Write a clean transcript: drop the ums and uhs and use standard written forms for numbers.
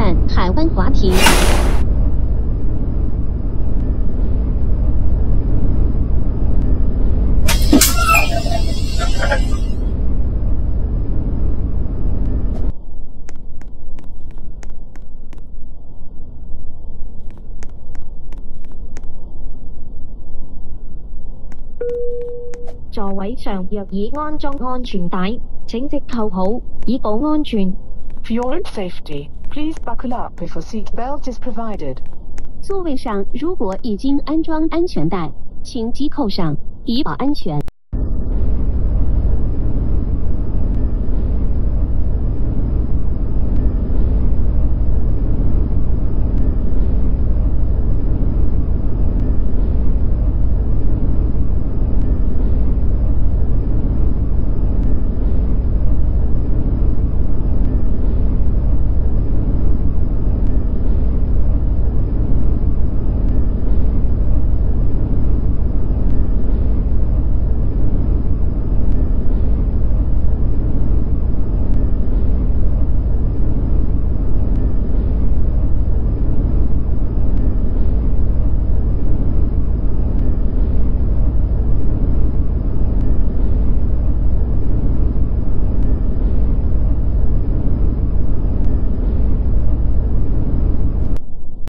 站海湾滑梯。座位上若已安裝安全帶，請即扣好，以保安全。For your own safety, please buckle up if a seat belt is provided. 座位上如果已经安装安全带，请即扣上，以保安全。